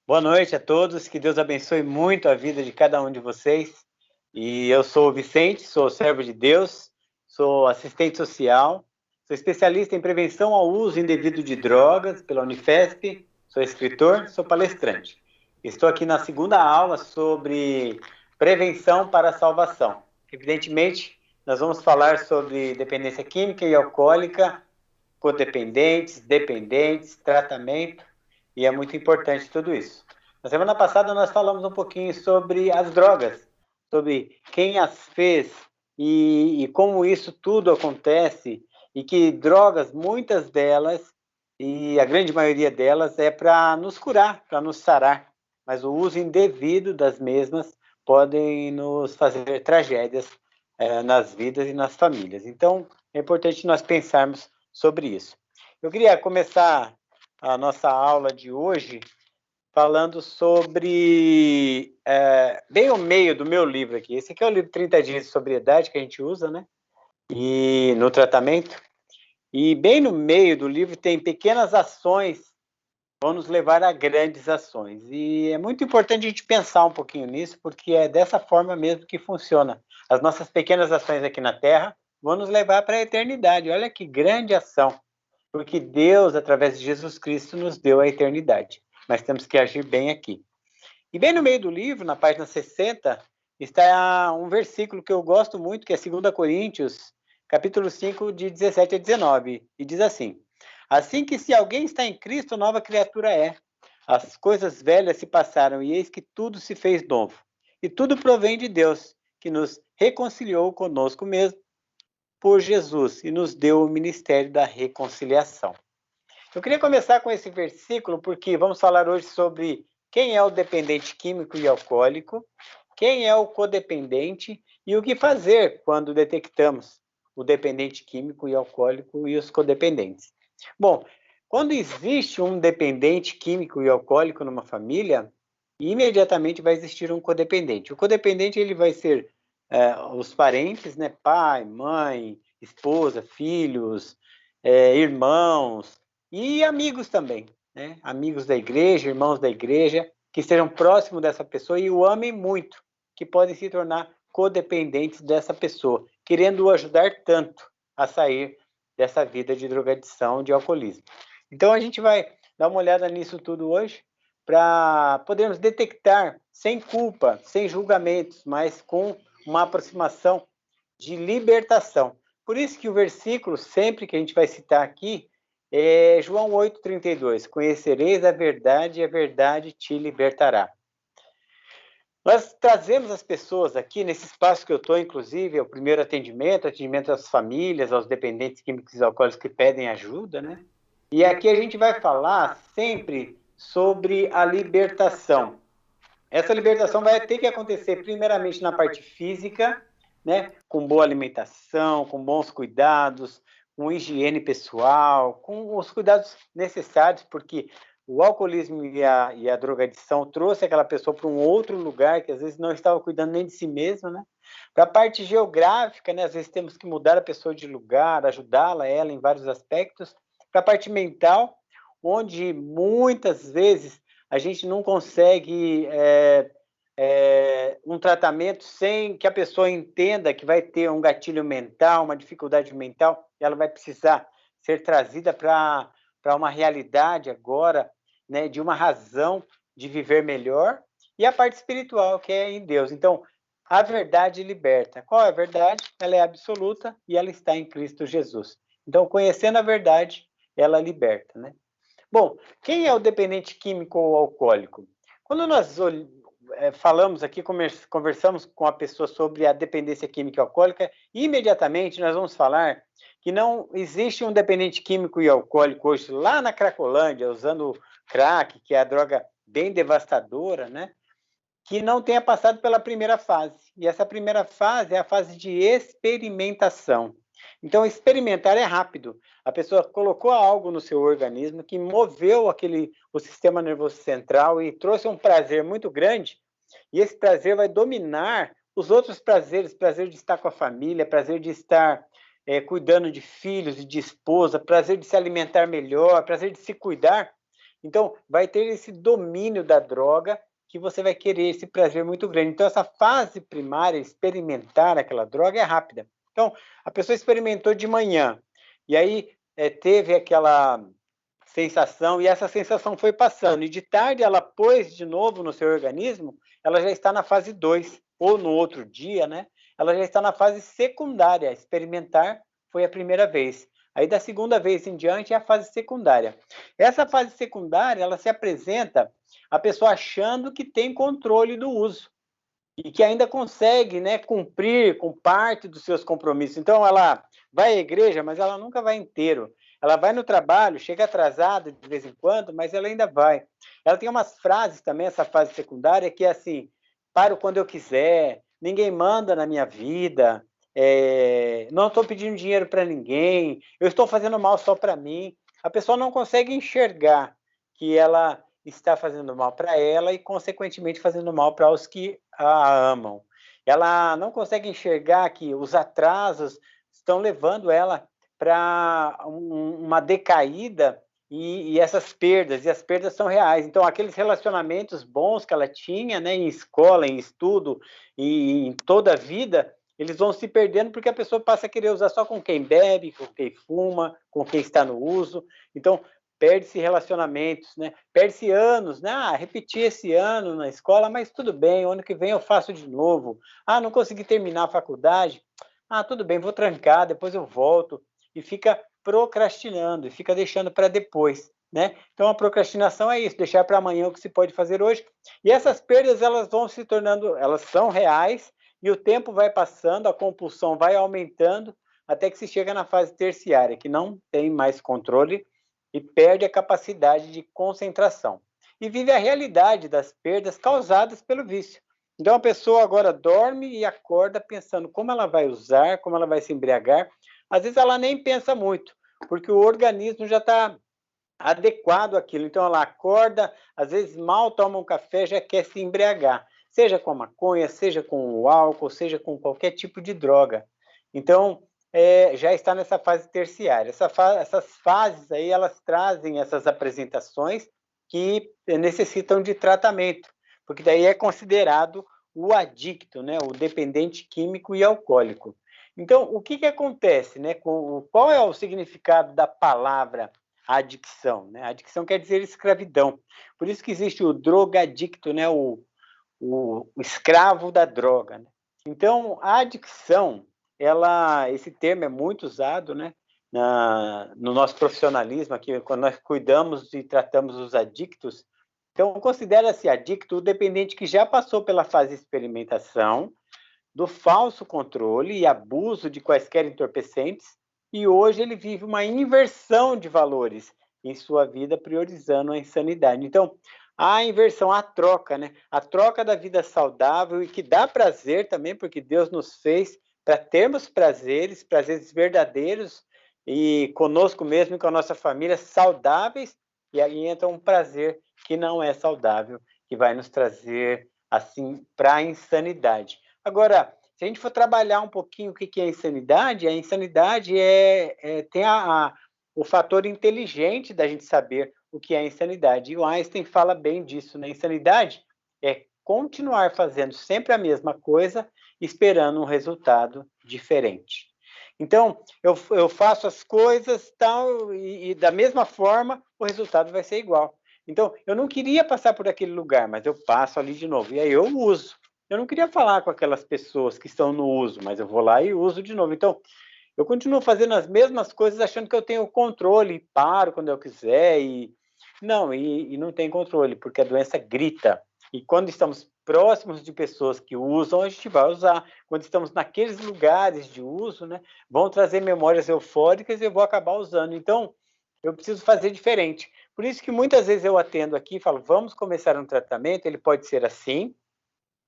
Boa noite a todos, que Deus abençoe muito a vida de cada um de vocês. E eu sou o Vicente, sou servo de Deus, sou assistente social, sou especialista em prevenção ao uso indevido de drogas pela Unifesp, sou escritor, sou palestrante. Estou aqui na segunda aula sobre prevenção para a salvação. Evidentemente, nós vamos falar sobre dependência química e alcoólica, codependentes, dependentes, tratamento, e é muito importante tudo isso. Na semana passada nós falamos um pouquinho sobre as drogas, sobre quem as fez e como isso tudo acontece, e que drogas, muitas delas, e a grande maioria delas, é para nos curar, para nos sarar, mas o uso indevido das mesmas podem nos fazer tragédias nas vidas e nas famílias. Então, é importante nós pensarmos sobre isso. Eu queria começar a nossa aula de hoje falando sobre bem o meio do meu livro aqui. Esse aqui é o livro 30 Dias de Sobriedade que a gente usa, né? E no tratamento. E bem no meio do livro tem pequenas ações que vão nos levar a grandes ações. E é muito importante a gente pensar um pouquinho nisso, porque é dessa forma mesmo que funciona. As nossas pequenas ações aqui na Terra vão nos levar para a eternidade. Olha que grande ação, porque Deus, através de Jesus Cristo, nos deu a eternidade. Mas temos que agir bem aqui. E bem no meio do livro, na página 60, está um versículo que eu gosto muito, que é 2 Coríntios, capítulo 5, de 17 a 19. E diz assim: assim que se alguém está em Cristo, nova criatura é. As coisas velhas se passaram, e eis que tudo se fez novo. E tudo provém de Deus, que nos reconciliou conosco mesmo por Jesus e nos deu o ministério da reconciliação. Eu queria começar com esse versículo porque vamos falar hoje sobre quem é o dependente químico e alcoólico, quem é o codependente e o que fazer quando detectamos o dependente químico e alcoólico e os codependentes. Bom, quando existe um dependente químico e alcoólico numa família, imediatamente vai existir um codependente. O codependente ele vai ser os parentes, né? Pai, mãe, esposa, filhos, irmãos e amigos também, né? Amigos da igreja, irmãos da igreja, que estejam próximos dessa pessoa e o amem muito, que podem se tornar codependentes dessa pessoa, querendo o ajudar tanto a sair dessa vida de drogadição, de alcoolismo. Então a gente vai dar uma olhada nisso tudo hoje, para podermos detectar sem culpa, sem julgamentos, mas com uma aproximação de libertação. Por isso que o versículo, sempre que a gente vai citar aqui, é João 8,32. Conhecereis a verdade e a verdade te libertará. Nós trazemos as pessoas aqui, nesse espaço que eu estou, inclusive, é o primeiro atendimento às famílias, aos dependentes químicos e alcoólicos que pedem ajuda, né? E aqui a gente vai falar sempre sobre a libertação. Essa libertação vai ter que acontecer primeiramente na parte física, né? Com boa alimentação, com bons cuidados, com higiene pessoal, com os cuidados necessários, porque o alcoolismo e a drogadição trouxe aquela pessoa para um outro lugar que às vezes não estava cuidando nem de si mesmo, né? Para a parte geográfica, né? Às vezes temos que mudar a pessoa de lugar, ajudá-la, ela em vários aspectos. Para a parte mental, onde muitas vezes a gente não consegue um tratamento sem que a pessoa entenda que vai ter um gatilho mental, uma dificuldade mental, e ela vai precisar ser trazida para uma realidade agora, né, de uma razão de viver melhor, e a parte espiritual, que é em Deus. Então, a verdade liberta. Qual é a verdade? Ela é absoluta e ela está em Cristo Jesus. Então, conhecendo a verdade, ela liberta, né? Bom, quem é o dependente químico ou alcoólico? Quando nós falamos aqui, conversamos com a pessoa sobre a dependência química e alcoólica, imediatamente nós vamos falar que não existe um dependente químico e alcoólico hoje lá na Cracolândia, usando crack, que é a droga bem devastadora, né? Que não tenha passado pela primeira fase. E essa primeira fase é a fase de experimentação. Então, experimentar é rápido. A pessoa colocou algo no seu organismo que moveu o sistema nervoso central e trouxe um prazer muito grande, e esse prazer vai dominar os outros prazeres, prazer de estar com a família, prazer de estar cuidando de filhos e de esposa, prazer de se alimentar melhor, prazer de se cuidar. Então, vai ter esse domínio da droga que você vai querer esse prazer muito grande. Então, essa fase primária, experimentar aquela droga é rápida. Então, a pessoa experimentou de manhã, e aí teve aquela sensação, e essa sensação foi passando, e de tarde ela pôs de novo no seu organismo, ela já está na fase 2, ou no outro dia, né? Ela já está na fase secundária, experimentar foi a primeira vez. Aí da segunda vez em diante é a fase secundária. Essa fase secundária, ela se apresenta a pessoa achando que tem controle do uso e que ainda consegue, né, cumprir com parte dos seus compromissos. Então ela vai à igreja, mas ela nunca vai inteiro. Ela vai no trabalho, chega atrasada de vez em quando, mas ela ainda vai. Ela tem umas frases também, essa fase secundária, que é assim: paro quando eu quiser, ninguém manda na minha vida, não estou pedindo dinheiro para ninguém, eu estou fazendo mal só para mim. A pessoa não consegue enxergar que ela está fazendo mal para ela e, consequentemente, fazendo mal para os que a amam. Ela não consegue enxergar que os atrasos estão levando ela para uma decaída e essas perdas, e as perdas são reais. Então, aqueles relacionamentos bons que ela tinha, né, em escola, em estudo e em toda a vida, eles vão se perdendo porque a pessoa passa a querer usar só com quem bebe, com quem fuma, com quem está no uso. Então, perde-se relacionamentos, né? Perde-se anos, né? Repeti esse ano na escola, mas tudo bem, o ano que vem eu faço de novo. Não consegui terminar a faculdade. Tudo bem, vou trancar, depois eu volto. E fica procrastinando, e fica deixando para depois, né? Então, a procrastinação é isso, deixar para amanhã o que se pode fazer hoje. E essas perdas, elas vão se tornando, elas são reais, e o tempo vai passando, a compulsão vai aumentando, até que se chega na fase terciária, que não tem mais controle, e perde a capacidade de concentração. E vive a realidade das perdas causadas pelo vício. Então a pessoa agora dorme e acorda pensando como ela vai usar, como ela vai se embriagar. Às vezes ela nem pensa muito, porque o organismo já está adequado àquilo. Então ela acorda, às vezes mal toma um café, já quer se embriagar. Seja com a maconha, seja com o álcool, seja com qualquer tipo de droga. Então, já está nessa fase terciária. Essas fases aí, elas trazem essas apresentações que necessitam de tratamento, porque daí é considerado o adicto, né? O dependente químico e alcoólico. Então, o que acontece, né? Qual é o significado da palavra adicção, né? Adicção quer dizer escravidão. Por isso que existe o drogadicto, né? O escravo da droga, né? Então, a adicção, esse termo é muito usado, né? No nosso profissionalismo aqui, quando nós cuidamos e tratamos os adictos. Então, considera-se adicto o dependente que já passou pela fase de experimentação, do falso controle e abuso de quaisquer entorpecentes, e hoje ele vive uma inversão de valores em sua vida, priorizando a insanidade. Então, a inversão, a troca, né? A troca da vida saudável e que dá prazer também, porque Deus nos fez para termos prazeres verdadeiros e conosco mesmo e com a nossa família saudáveis, e aí entra um prazer que não é saudável, que vai nos trazer assim para a insanidade. Agora, se a gente for trabalhar um pouquinho o que é a insanidade tem o fator inteligente da gente saber o que é insanidade. E o Einstein fala bem disso, né? Insanidade é continuar fazendo sempre a mesma coisa, esperando um resultado diferente. Então, eu faço as coisas tal, e da mesma forma, o resultado vai ser igual. Então, eu não queria passar por aquele lugar, mas eu passo ali de novo. E aí eu uso. Eu não queria falar com aquelas pessoas que estão no uso, mas eu vou lá e uso de novo. Então, eu continuo fazendo as mesmas coisas, achando que eu tenho controle, e paro quando eu quiser, e não tem controle, porque a doença grita. E quando estamos próximos de pessoas que usam, a gente vai usar. Quando estamos naqueles lugares de uso, né, vão trazer memórias eufóricas e eu vou acabar usando. Então, eu preciso fazer diferente. Por isso que muitas vezes eu atendo aqui e falo, vamos começar um tratamento, ele pode ser assim,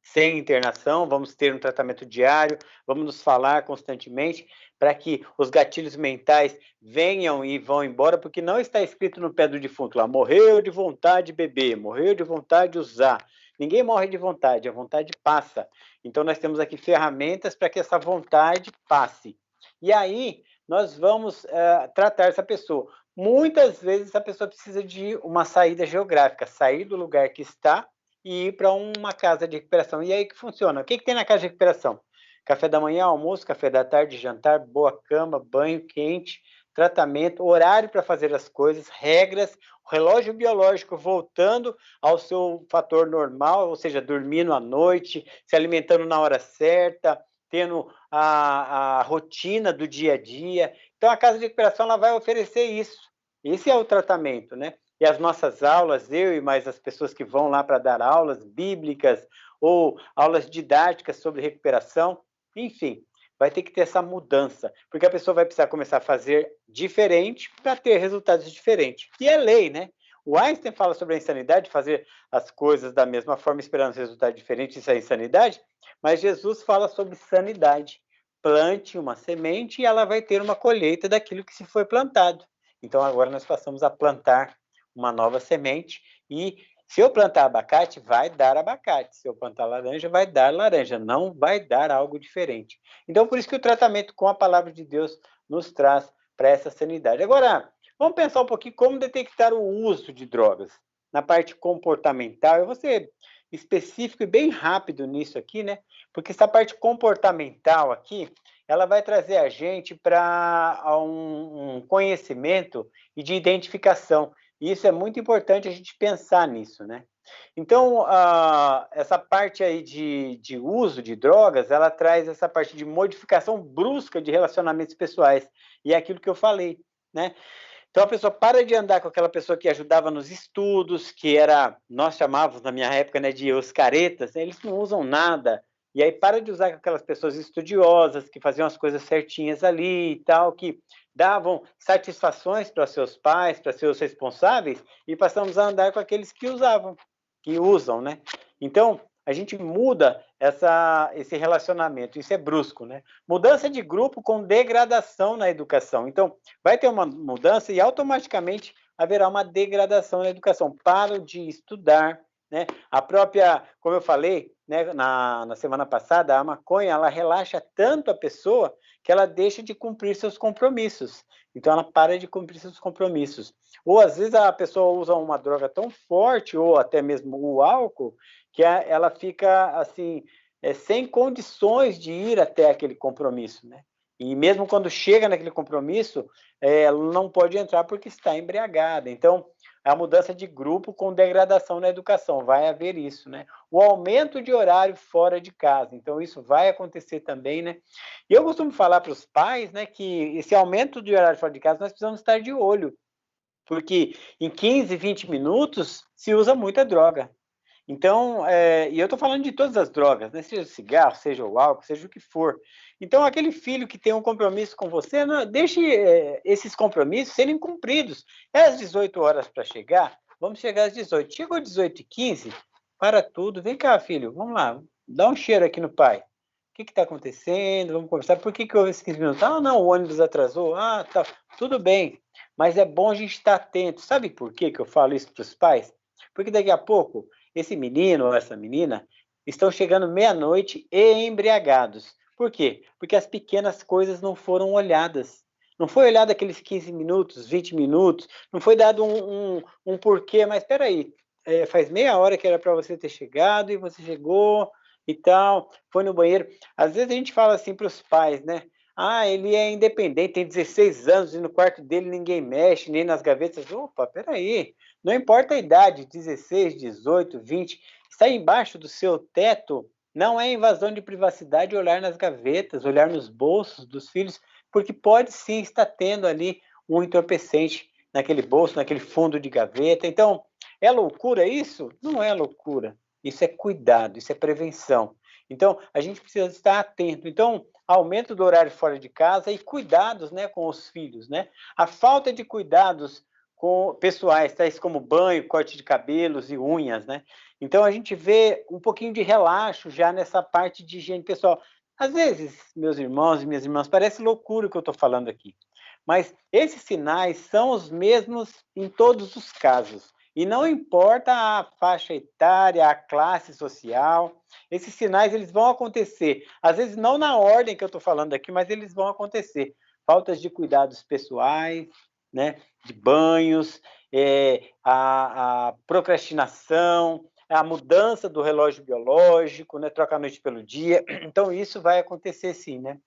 sem internação, vamos ter um tratamento diário, vamos nos falar constantemente para que os gatilhos mentais venham e vão embora, porque não está escrito no pé do defunto lá, morreu de vontade de beber, morreu de vontade de usar. Ninguém morre de vontade, a vontade passa. Então, nós temos aqui ferramentas para que essa vontade passe. E aí, nós vamos tratar essa pessoa. muitas vezes a pessoa precisa de uma saída geográfica, sair do lugar que está e ir para uma casa de recuperação. E aí que funciona? O que tem na casa de recuperação? Café da manhã, almoço, café da tarde, jantar, boa cama, banho quente, tratamento, horário para fazer as coisas, regras, o relógio biológico voltando ao seu fator normal, ou seja, dormindo à noite, se alimentando na hora certa, tendo a rotina do dia a dia. Então, a casa de recuperação ela vai oferecer isso. Esse é o tratamento, né? E as nossas aulas, eu e mais as pessoas que vão lá para dar aulas bíblicas ou aulas didáticas sobre recuperação, enfim, vai ter que ter essa mudança, porque a pessoa vai precisar começar a fazer diferente para ter resultados diferentes. E é lei, né? O Einstein fala sobre a insanidade, fazer as coisas da mesma forma, esperando resultados diferentes, isso é insanidade, mas Jesus fala sobre sanidade. Plante uma semente e ela vai ter uma colheita daquilo que se foi plantado. Então, agora nós passamos a plantar uma nova semente e se eu plantar abacate, vai dar abacate. Se eu plantar laranja, vai dar laranja. Não vai dar algo diferente. Então, por isso que o tratamento com a palavra de Deus nos traz para essa sanidade. Agora, vamos pensar um pouquinho como detectar o uso de drogas. Na parte comportamental, eu vou ser específico e bem rápido nisso aqui, né? Porque essa parte comportamental aqui, ela vai trazer a gente para um conhecimento e de identificação. E isso é muito importante a gente pensar nisso, né? Então, essa parte aí de uso de drogas, ela traz essa parte de modificação brusca de relacionamentos pessoais. E é aquilo que eu falei, né? Então a pessoa para de andar com aquela pessoa que ajudava nos estudos, que era, nós chamávamos na minha época, né, de os caretas, né? Eles não usam nada. E aí para de usar com aquelas pessoas estudiosas, que faziam as coisas certinhas ali e tal, que davam satisfações para seus pais, para seus responsáveis, e passamos a andar com aqueles que usavam, que usam, né? Então, a gente muda esse relacionamento, isso é brusco, né? Mudança de grupo com degradação na educação. Então, vai ter uma mudança e automaticamente haverá uma degradação na educação. Param de estudar, né? A própria, como eu falei, né, na semana passada, a maconha, ela relaxa tanto a pessoa que ela deixa de cumprir seus compromissos. Então, ela para de cumprir seus compromissos. Ou, às vezes, a pessoa usa uma droga tão forte, ou até mesmo o álcool, que ela fica, assim, sem condições de ir até aquele compromisso, né? E mesmo quando chega naquele compromisso, ela não pode entrar porque está embriagada. Então, a mudança de grupo com degradação na educação, vai haver isso, né? O aumento de horário fora de casa, então isso vai acontecer também, né? E eu costumo falar para os pais, né, que esse aumento de horário fora de casa nós precisamos estar de olho, porque em 15, 20 minutos se usa muita droga. Então, e eu estou falando de todas as drogas, né? Seja o cigarro, seja o álcool, seja o que for. Então, aquele filho que tem um compromisso com você, não, deixe esses compromissos serem cumpridos. É às 18 horas para chegar, vamos chegar às 18. Chegou às 18h15, para tudo. Vem cá, filho, vamos lá, dá um cheiro aqui no pai. O que está acontecendo? Vamos conversar. Por que houve esses 15 minutos? Ah, não, o ônibus atrasou. Ah, tá. Tudo bem. Mas é bom a gente estar atento. Sabe por que eu falo isso para os pais? Porque daqui a pouco esse menino ou essa menina estão chegando meia-noite e embriagados. Por quê? Porque as pequenas coisas não foram olhadas. Não foi olhado aqueles 15 minutos, 20 minutos, não foi dado um porquê, mas espera aí, faz meia hora que era para você ter chegado e você chegou e tal, foi no banheiro. Às vezes a gente fala assim para os pais, né? Ah, ele é independente, tem 16 anos e no quarto dele ninguém mexe, nem nas gavetas. Opa, peraí, não importa a idade, 16, 18, 20, está embaixo do seu teto, não é invasão de privacidade olhar nas gavetas, olhar nos bolsos dos filhos, porque pode sim estar tendo ali um entorpecente naquele bolso, naquele fundo de gaveta. Então, é loucura isso? Não é loucura. Isso é cuidado, isso é prevenção. Então, a gente precisa estar atento. Então, aumento do horário fora de casa e cuidados, né, com os filhos, né? A falta de cuidados com pessoais, tais como banho, corte de cabelos e unhas, né? Então a gente vê um pouquinho de relaxo já nessa parte de higiene pessoal. Às vezes, meus irmãos e minhas irmãs, parece loucura o que eu estou falando aqui, mas esses sinais são os mesmos em todos os casos. E não importa a faixa etária, a classe social, esses sinais eles vão acontecer. Às vezes não na ordem que eu estou falando aqui, mas eles vão acontecer. Faltas de cuidados pessoais, né? De banhos, a procrastinação, a mudança do relógio biológico, né? Troca a noite pelo dia. Então, isso vai acontecer sim, né?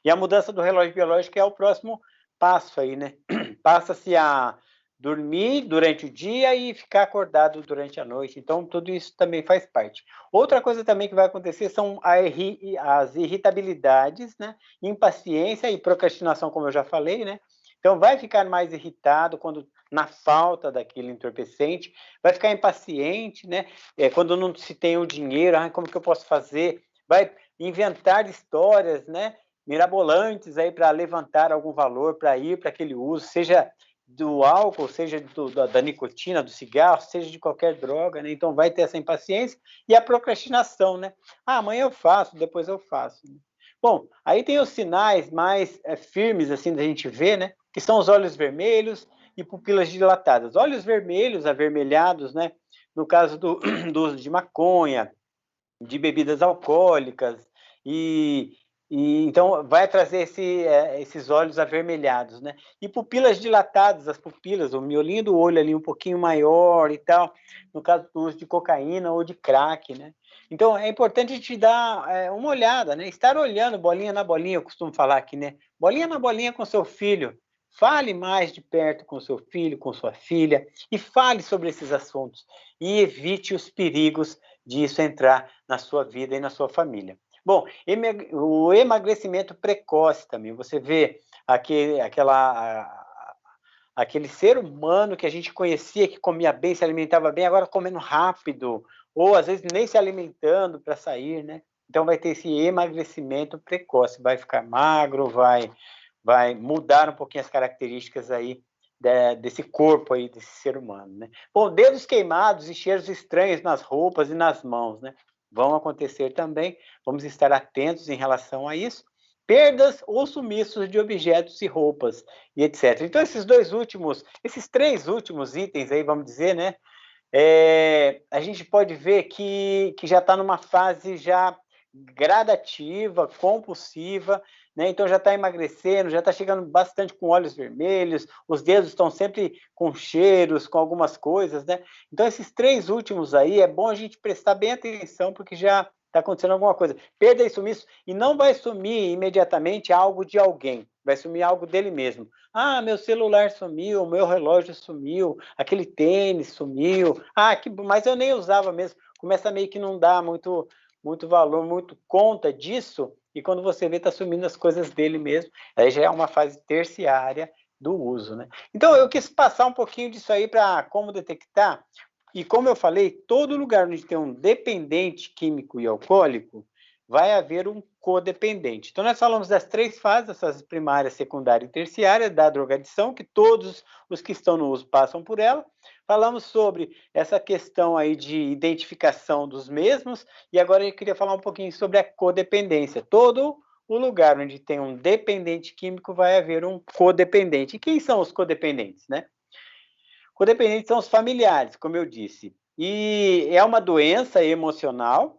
E a mudança do relógio biológico é o próximo passo aí, né? Passa-se a dormir durante o dia e ficar acordado durante a noite. Então, tudo isso também faz parte. Outra coisa também que vai acontecer são as irritabilidades, né? Impaciência e procrastinação, como eu já falei, né? Então, vai ficar mais irritado quando na falta daquele entorpecente, vai ficar impaciente, né? Quando não se tem o dinheiro, como que eu posso fazer? Vai inventar histórias, né? Mirabolantes aí para levantar algum valor, para ir para aquele uso, seja do álcool, seja da nicotina, do cigarro, seja de qualquer droga, né? Então vai ter essa impaciência e a procrastinação, né? Amanhã eu faço, depois eu faço. Bom, aí tem os sinais mais firmes, assim, da gente ver, né? Que são os olhos vermelhos e pupilas dilatadas. Olhos vermelhos, avermelhados, né? No caso do uso de maconha, de bebidas alcoólicas, e então vai trazer esses olhos avermelhados, né? E pupilas dilatadas, as pupilas, o miolinho do olho ali um pouquinho maior e tal, no caso do uso de cocaína ou de crack, né? Então é importante a gente dar uma olhada, né? Estar olhando bolinha na bolinha, eu costumo falar aqui, né? Bolinha na bolinha com seu filho. Fale mais de perto com seu filho, com sua filha, e fale sobre esses assuntos. E evite os perigos disso entrar na sua vida e na sua família. Bom, o emagrecimento precoce também. Você vê aquele ser humano que a gente conhecia, que comia bem, se alimentava bem, agora comendo rápido, ou às vezes nem se alimentando para sair, né? Então vai ter esse emagrecimento precoce, vai ficar magro, vai mudar um pouquinho as características aí desse corpo aí, desse ser humano, né? Bom, dedos queimados e cheiros estranhos nas roupas e nas mãos, né? Vão acontecer também, vamos estar atentos em relação a isso. Perdas ou sumiços de objetos e roupas, e etc. Então, esses três últimos itens aí, vamos dizer, né? A gente pode ver que já está numa fase já gradativa, compulsiva, né? Então já está emagrecendo, já está chegando bastante com olhos vermelhos, os dedos estão sempre com cheiros, com algumas coisas, né? Então esses três últimos aí é bom a gente prestar bem atenção, porque já está acontecendo alguma coisa. Perda e sumiço, e não vai sumir imediatamente algo de alguém, vai sumir algo dele mesmo. Ah, meu celular sumiu, meu relógio sumiu, aquele tênis sumiu, mas eu nem usava mesmo. Começa a meio que não dar muito valor, muito conta disso, e quando você vê, está sumindo as coisas dele mesmo, aí já é uma fase terciária do uso, né? Então, eu quis passar um pouquinho disso aí para como detectar, e como eu falei, todo lugar onde tem um dependente químico e alcoólico, vai haver um codependente. Então, nós falamos das três fases, essas primária, secundária e terciária da drogadição, que todos os que estão no uso passam por ela. Falamos sobre essa questão aí de identificação dos mesmos, e agora eu queria falar um pouquinho sobre a codependência. Todo o lugar onde tem um dependente químico vai haver um codependente. E quem são os codependentes, né? Codependentes são os familiares, como eu disse. E é uma doença emocional.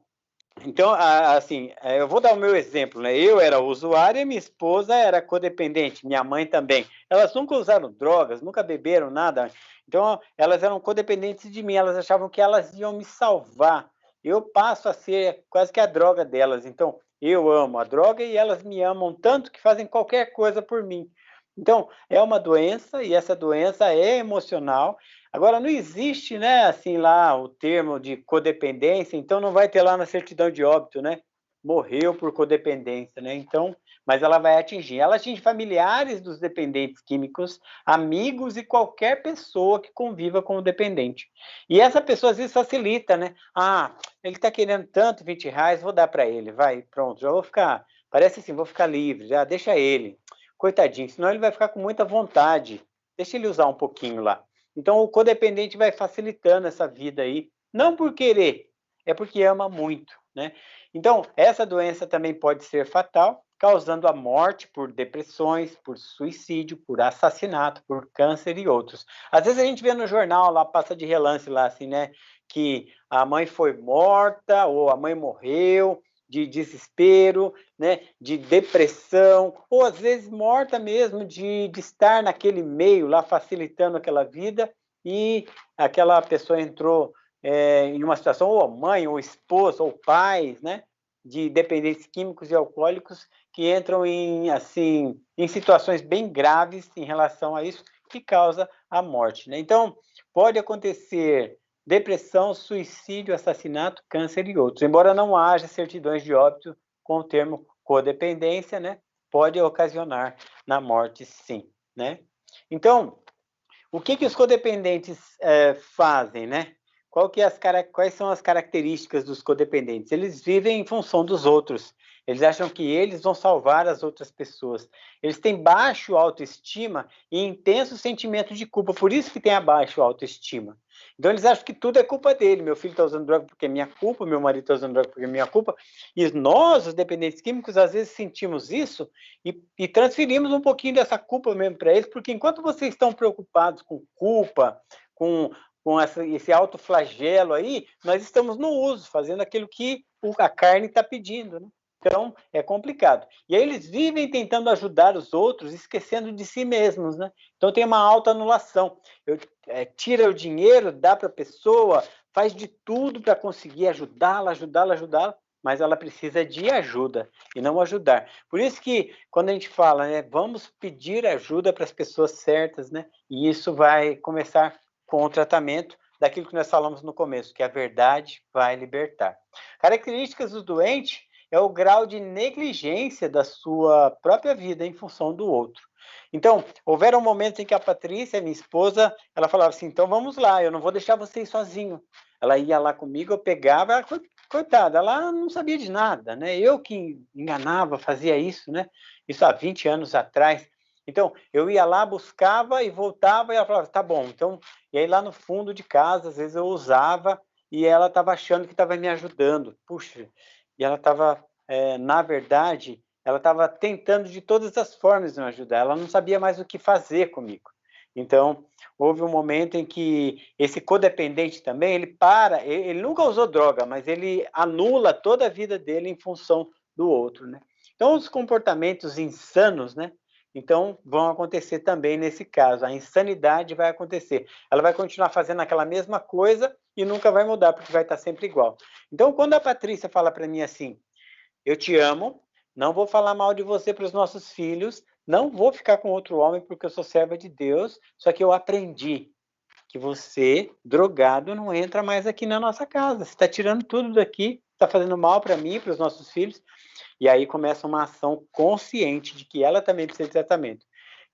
Então, assim, eu vou dar o meu exemplo, né? Eu era usuário e minha esposa era codependente, minha mãe também. Elas nunca usaram drogas, nunca beberam nada. Então, elas eram codependentes de mim, elas achavam que elas iam me salvar. Eu passo a ser quase que a droga delas. Então, eu amo a droga e elas me amam tanto que fazem qualquer coisa por mim. Então, é uma doença e essa doença é emocional. Agora, não existe, né, assim, lá o termo de codependência, então não vai ter lá na certidão de óbito, né? Morreu por codependência, né? Então, mas ela vai atingir. Ela atinge familiares dos dependentes químicos, amigos e qualquer pessoa que conviva com o dependente. E essa pessoa às vezes facilita, né? Ah, ele está querendo tanto, R$ 20, vou dar para ele, vai, pronto, já vou ficar, parece assim, vou ficar livre, já deixa ele. Coitadinho, senão ele vai ficar com muita vontade. Deixa ele usar um pouquinho lá. Então, o codependente vai facilitando essa vida aí, não por querer, é porque ama muito, né? Então, essa doença também pode ser fatal, causando a morte por depressões, por suicídio, por assassinato, por câncer e outros. Às vezes a gente vê no jornal, lá passa de relance lá, assim, né? Que a mãe foi morta ou a mãe morreu de desespero, né, de depressão, ou às vezes morta mesmo de estar naquele meio lá facilitando aquela vida e aquela pessoa entrou em uma situação, ou a mãe, ou esposa, ou pais, né, de dependentes químicos e alcoólicos que entram assim, em situações bem graves em relação a isso, que causa a morte, né? Então, pode acontecer depressão, suicídio, assassinato, câncer e outros. Embora não haja certidões de óbito com o termo codependência, né? Pode ocasionar na morte, sim, né? Então, o que os codependentes fazem, né? Quais são as características dos codependentes? Eles vivem em função dos outros. Eles acham que eles vão salvar as outras pessoas. Eles têm baixo autoestima e intenso sentimento de culpa. Por isso que tem a baixa autoestima. Então eles acham que tudo é culpa dele. Meu filho está usando droga porque é minha culpa, meu marido está usando droga porque é minha culpa. E nós, os dependentes químicos, às vezes sentimos isso e transferimos um pouquinho dessa culpa mesmo para eles, porque enquanto vocês estão preocupados com culpa, com esse autoflagelo aí, nós estamos no uso, fazendo aquilo que a carne está pedindo, né? Então, é complicado. E aí eles vivem tentando ajudar os outros, esquecendo de si mesmos, né? Então tem uma autoanulação. Tira o dinheiro, dá para a pessoa, faz de tudo para conseguir ajudá-la, mas ela precisa de ajuda e não ajudar. Por isso que quando a gente fala, né, vamos pedir ajuda para as pessoas certas, né? E isso vai começar com o tratamento daquilo que nós falamos no começo, que a verdade vai libertar. Características do doente é o grau de negligência da sua própria vida em função do outro. Então, houveram momentos em que a Patrícia, minha esposa, ela falava assim, então vamos lá, eu não vou deixar você ir sozinho. Ela ia lá comigo, eu pegava, ela, coitada, ela não sabia de nada, né? Eu que enganava, fazia isso, né? Isso há 20 anos atrás. Então, eu ia lá, buscava e voltava, e ela falava, tá bom, então... E aí lá no fundo de casa, às vezes eu usava, e ela estava achando que estava me ajudando. Puxa, e ela estava, na verdade, ela estava tentando de todas as formas me ajudar, ela não sabia mais o que fazer comigo. Então, houve um momento em que esse codependente também, ele nunca usou droga, mas ele anula toda a vida dele em função do outro, né? Então, os comportamentos insanos, né? Então, vão acontecer também nesse caso. A insanidade vai acontecer. Ela vai continuar fazendo aquela mesma coisa e nunca vai mudar, porque vai estar sempre igual. Então, quando a Patrícia fala para mim assim, eu te amo, não vou falar mal de você para os nossos filhos, não vou ficar com outro homem porque eu sou serva de Deus, só que eu aprendi que você, drogado, não entra mais aqui na nossa casa. Você está tirando tudo daqui, está fazendo mal para mim, para os nossos filhos. E aí começa uma ação consciente de que ela também precisa de tratamento.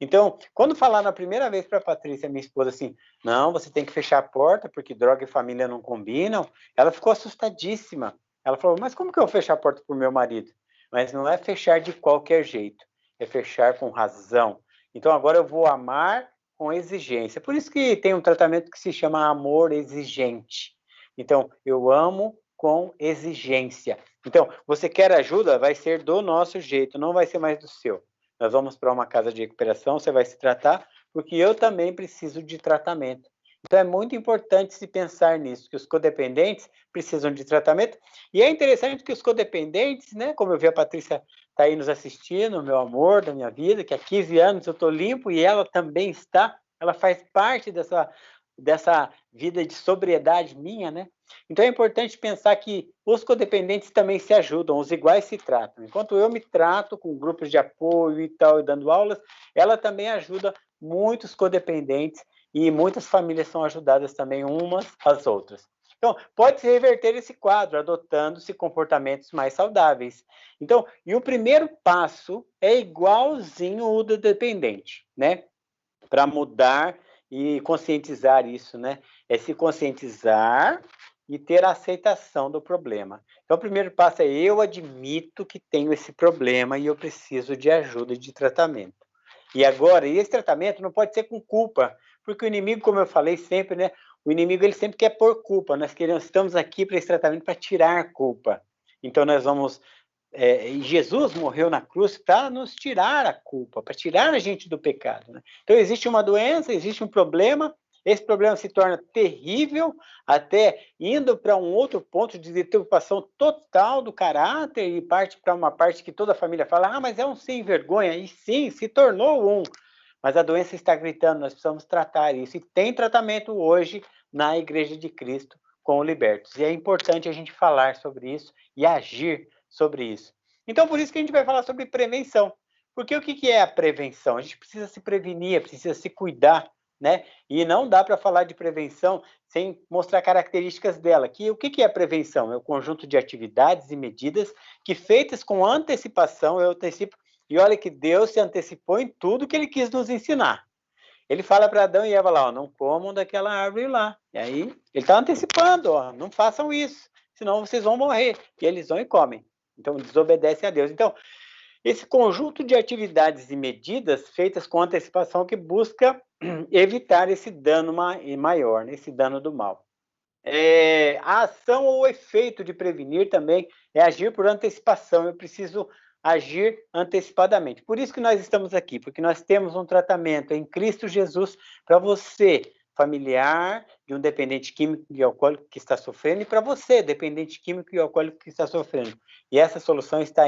Então, quando falaram a primeira vez para a Patrícia, minha esposa, assim, não, você tem que fechar a porta, porque droga e família não combinam, ela ficou assustadíssima. Ela falou, mas como que eu vou fechar a porta para o meu marido? Mas não é fechar de qualquer jeito, é fechar com razão. Então, agora eu vou amar com exigência. Por isso que tem um tratamento que se chama amor exigente. Então, eu amo com exigência. Então, você quer ajuda? Vai ser do nosso jeito, não vai ser mais do seu. Nós vamos para uma casa de recuperação, você vai se tratar, porque eu também preciso de tratamento. Então, é muito importante se pensar nisso, que os codependentes precisam de tratamento. E é interessante que os codependentes, né, como eu vi a Patrícia está aí nos assistindo, meu amor da minha vida, que há 15 anos eu estou limpo e ela também está, ela faz parte dessa vida de sobriedade minha, né? Então é importante pensar que os codependentes também se ajudam, os iguais se tratam. Enquanto eu me trato com grupos de apoio e tal, e dando aulas, ela também ajuda muitos codependentes e muitas famílias são ajudadas também umas às outras. Então, pode-se reverter esse quadro, adotando-se comportamentos mais saudáveis. Então, e o primeiro passo é igualzinho o do dependente, né? Para mudar e conscientizar isso, né? É se conscientizar e ter a aceitação do problema. Então, o primeiro passo é eu admito que tenho esse problema e eu preciso de ajuda e de tratamento. E agora, esse tratamento não pode ser com culpa, porque o inimigo, como eu falei sempre, né? O inimigo ele sempre quer pôr culpa. Nós estamos aqui para esse tratamento para tirar culpa. Então, nós vamos Jesus morreu na cruz para nos tirar a culpa, para tirar a gente do pecado, né? Então, existe uma doença, existe um problema, esse problema se torna terrível, até indo para um outro ponto de deturpação total do caráter e parte para uma parte que toda a família fala, ah, mas é um sem vergonha, e sim, se tornou um. Mas a doença está gritando, nós precisamos tratar isso, e tem tratamento hoje na Igreja de Cristo com o Libertos, e é importante a gente falar sobre isso e agir sobre isso. Então, por isso que a gente vai falar sobre prevenção, porque o que é a prevenção? A gente precisa se prevenir, precisa se cuidar, né? E não dá para falar de prevenção sem mostrar características dela. O que é a prevenção? É o conjunto de atividades e medidas que, feitas com antecipação, eu antecipo, e olha que Deus se antecipou em tudo que ele quis nos ensinar. Ele fala para Adão e Eva lá, ó, não comam daquela árvore lá. E aí, ele está antecipando, ó, não façam isso, senão vocês vão morrer. E eles vão e comem. Então, desobedecem a Deus. Então, esse conjunto de atividades e medidas feitas com antecipação que busca evitar esse dano maior, né, esse dano do mal. A ação ou o efeito de prevenir também é agir por antecipação. Eu preciso agir antecipadamente. Por isso que nós estamos aqui, porque nós temos um tratamento em Cristo Jesus para você, familiar de um dependente químico e alcoólico que está sofrendo, e para você, dependente químico e alcoólico que está sofrendo. E essa solução está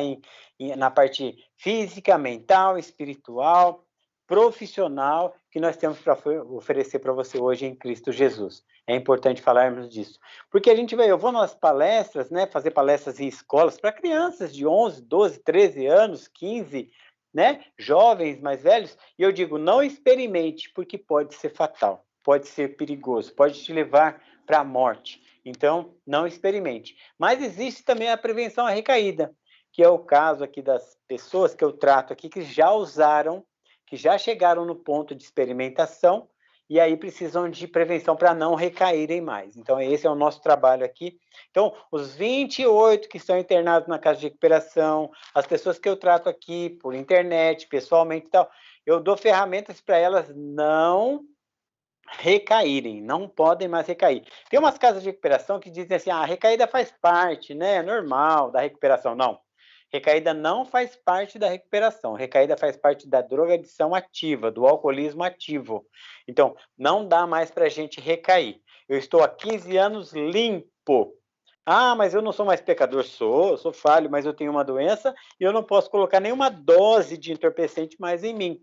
na parte física, mental, espiritual, profissional, que nós temos para oferecer para você hoje em Cristo Jesus. É importante falarmos disso. Porque eu vou nas palestras, né, fazer palestras em escolas para crianças de 11, 12, 13 anos, 15, né, jovens mais velhos, e eu digo, não experimente, porque pode ser fatal, pode ser perigoso, pode te levar para a morte. Então, não experimente. Mas existe também a prevenção à recaída, que é o caso aqui das pessoas que eu trato aqui, que já usaram, que já chegaram no ponto de experimentação, e aí precisam de prevenção para não recaírem mais. Então, esse é o nosso trabalho aqui. Então, os 28 que estão internados na casa de recuperação, as pessoas que eu trato aqui por internet, pessoalmente e tal, eu dou ferramentas para elas não recaírem, não podem mais recair. Tem umas casas de recuperação que dizem assim, a recaída faz parte, né, é normal da recuperação. Não. Recaída não faz parte da recuperação. Recaída faz parte da drogadição ativa, do alcoolismo ativo. Então, não dá mais para a gente recair. Eu estou há 15 anos limpo. Ah, mas eu não sou mais pecador. Eu sou falho, mas eu tenho uma doença e eu não posso colocar nenhuma dose de entorpecente mais em mim.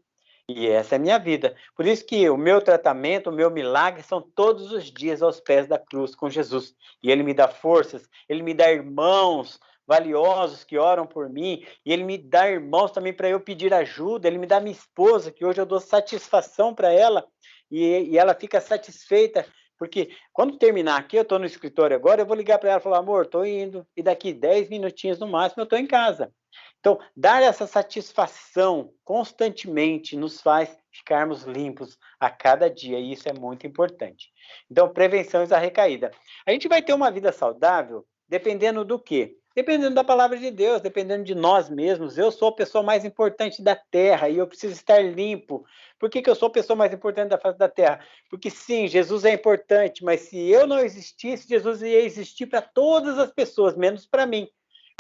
E essa é a minha vida. Por isso que o meu tratamento, o meu milagre são todos os dias aos pés da cruz com Jesus. E Ele me dá forças, Ele me dá irmãos valiosos que oram por mim, e Ele me dá irmãos também para eu pedir ajuda, Ele me dá minha esposa, que hoje eu dou satisfação para ela, e ela fica satisfeita, porque quando terminar aqui, eu estou no escritório agora, eu vou ligar para ela e falar, amor, estou indo, e daqui 10 minutinhos no máximo eu estou em casa. Então, dar essa satisfação constantemente nos faz ficarmos limpos a cada dia, e isso é muito importante. Então, prevenção da recaída. A gente vai ter uma vida saudável dependendo do quê? Dependendo da palavra de Deus, dependendo de nós mesmos. Eu sou a pessoa mais importante da Terra e eu preciso estar limpo. Por que eu sou a pessoa mais importante da face da Terra? Porque sim, Jesus é importante, mas se eu não existisse, Jesus ia existir para todas as pessoas, menos para mim.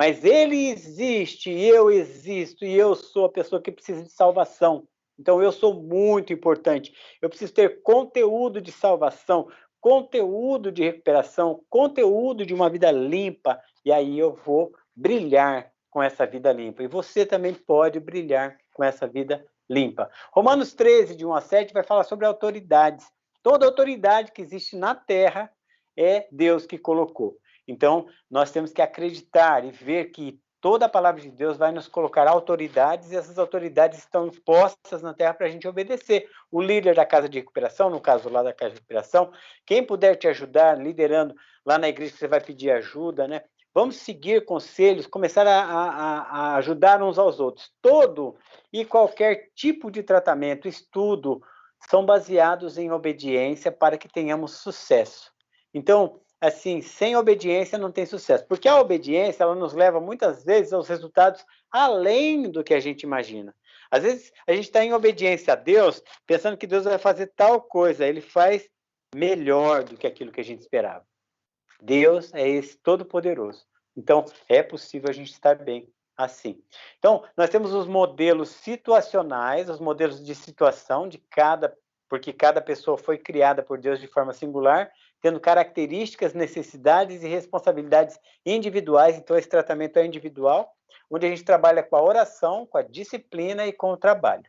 Mas ele existe, eu existo, e eu sou a pessoa que precisa de salvação. Então, eu sou muito importante. Eu preciso ter conteúdo de salvação, conteúdo de recuperação, conteúdo de uma vida limpa, e aí eu vou brilhar com essa vida limpa. E você também pode brilhar com essa vida limpa. Romanos 13, de 1 a 7, vai falar sobre autoridades. Toda autoridade que existe na terra é Deus que colocou. Então, nós temos que acreditar e ver que toda a palavra de Deus vai nos colocar autoridades, e essas autoridades estão postas na terra para a gente obedecer. O líder da casa de recuperação, no caso lá da casa de recuperação, quem puder te ajudar, liderando lá na igreja, você vai pedir ajuda, né? Vamos seguir conselhos, começar a ajudar uns aos outros. Todo e qualquer tipo de tratamento, estudo, são baseados em obediência para que tenhamos sucesso. Então, assim, sem obediência não tem sucesso, porque a obediência, ela nos leva muitas vezes aos resultados além do que a gente imagina. Às vezes a gente está em obediência a Deus, pensando que Deus vai fazer tal coisa, Ele faz melhor do que aquilo que a gente esperava. Deus é esse todo-poderoso. Então, é possível a gente estar bem assim. Então, nós temos os modelos situacionais, os modelos de situação de cada porque cada pessoa foi criada por Deus de forma singular, tendo características, necessidades e responsabilidades individuais. Então, esse tratamento é individual, onde a gente trabalha com a oração, com a disciplina e com o trabalho.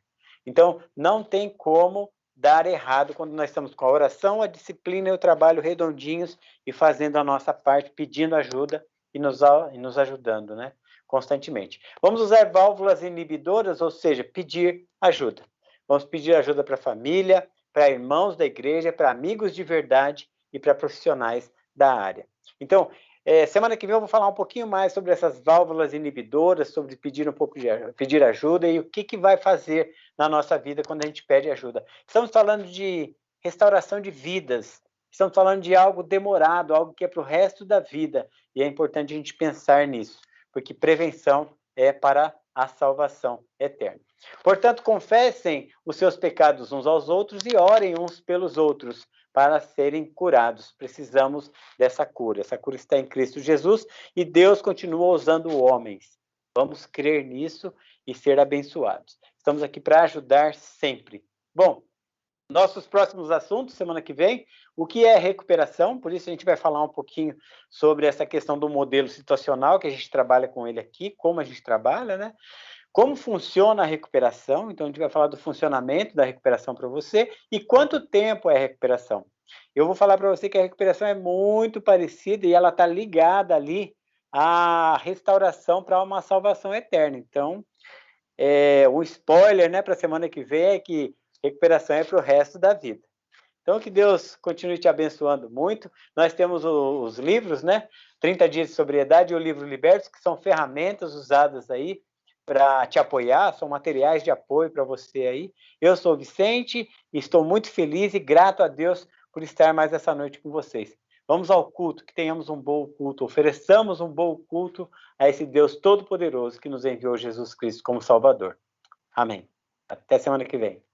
Então, não tem como dar errado quando nós estamos com a oração, a disciplina e o trabalho redondinhos e fazendo a nossa parte, pedindo ajuda e nos ajudando, né? Constantemente. Vamos usar válvulas inibidoras, ou seja, pedir ajuda. Vamos pedir ajuda para a família, para irmãos da igreja, para amigos de verdade e para profissionais da área. Então, semana que vem eu vou falar um pouquinho mais sobre essas válvulas inibidoras, sobre pedir ajuda e o que vai fazer na nossa vida quando a gente pede ajuda. Estamos falando de restauração de vidas, estamos falando de algo demorado, algo que é para o resto da vida, e é importante a gente pensar nisso, porque prevenção é para a salvação eterna. Portanto, confessem os seus pecados uns aos outros e orem uns pelos outros para serem curados. Precisamos dessa cura. Essa cura está em Cristo Jesus e Deus continua usando homens. Vamos crer nisso e ser abençoados. Estamos aqui para ajudar sempre. Bom, nossos próximos assuntos, semana que vem, o que é recuperação, por isso a gente vai falar um pouquinho sobre essa questão do modelo situacional, que a gente trabalha com ele aqui, como a gente trabalha, né? Como funciona a recuperação, então a gente vai falar do funcionamento da recuperação para você e quanto tempo é a recuperação. Eu vou falar para você que a recuperação é muito parecida e ela está ligada ali à restauração para uma salvação eterna. Então, um spoiler, né, para a semana que vem é que recuperação é para o resto da vida. Então, que Deus continue te abençoando muito. Nós temos os livros, né? 30 Dias de Sobriedade e o livro Libertos, que são ferramentas usadas aí para te apoiar, são materiais de apoio para você aí. Eu sou o Vicente e estou muito feliz e grato a Deus por estar mais essa noite com vocês. Vamos ao culto, que tenhamos um bom culto, ofereçamos um bom culto a esse Deus Todo-Poderoso que nos enviou Jesus Cristo como Salvador. Amém. Até semana que vem.